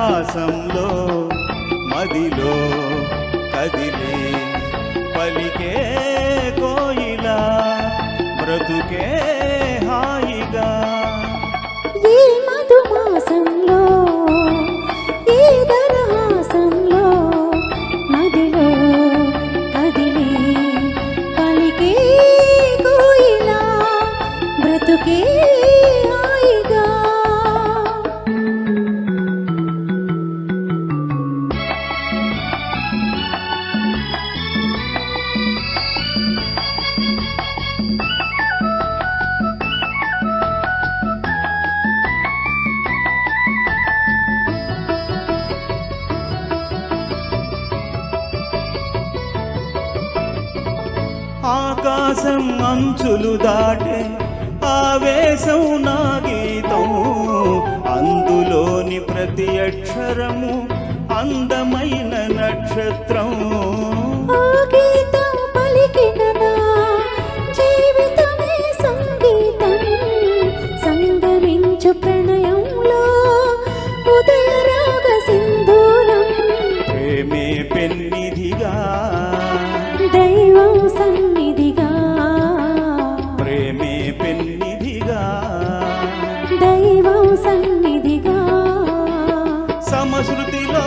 దరహాసంలో మదిలో కదిలే పలికే కోయిలా బ్రతుకే హాయిగా ఈ మధుమాసంలో ఈ దరహాసంలో మదిలో కదిలే పలికే కోయిలా బ్రతుకే హాయిగా ఆకాశం అంచులు దాటే ఆవేశం నా గీతం అందులోని ప్రతి అక్షరము అందమైన నక్షత్రం ఆ గీతం పలికిన నా జీవితమే సంగీతం సంగమించు ప్రణయంలో ఉదయ రాగ సింధూరం ప్రేమే పెన్నిధిగా దైవం సన్నిధిగా ప్రేమే పెన్నిధిగా దైవం సన్నిధిగా సమశృతిలో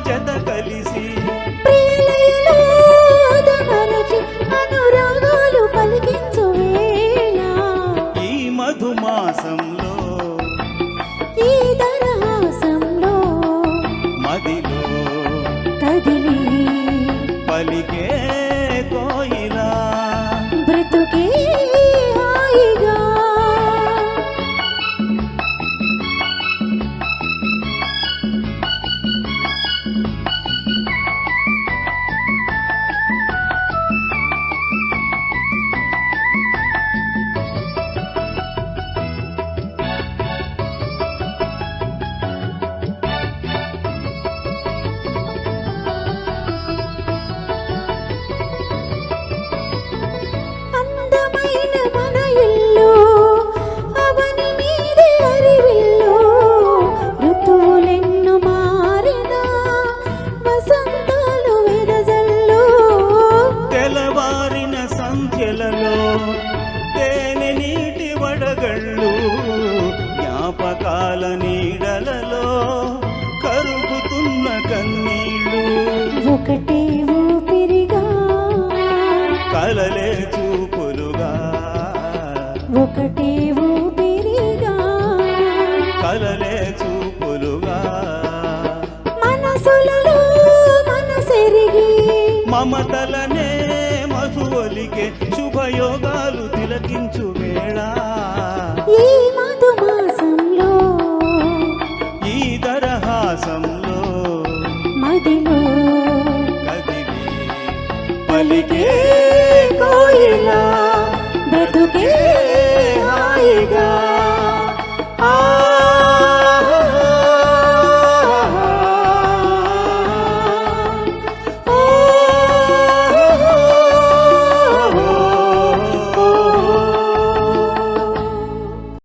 జత కలిసి ప్రియులయలో దమరచి అనురాగాలు పలికించు వేళ ఈ మధుమాసంలో ఈ దరహాసంలో మదిలో కదిలి పలికే కోయిలా బ్రతుకే హాయిగా అందమైన మన ఇల్లు అవని మీదే అరివిల్లు ఋతువులెన్ను మారినా వసంతాలు వెదజల్లు తెల్లవారిన సంధ్యలలో తేనె నీటి వడగళ్ళు జ్ఞాపకాల నీడలలో కరుగుతున్న కన్నీళ్ళు ఒకటే ఊపిరిగా కలలే చూపులుగా ఒకటే ఊపిరిగా కలలే చూపులుగా మనసులలో మనసెరిగి మమతలనే మధువలికే శుభయోగ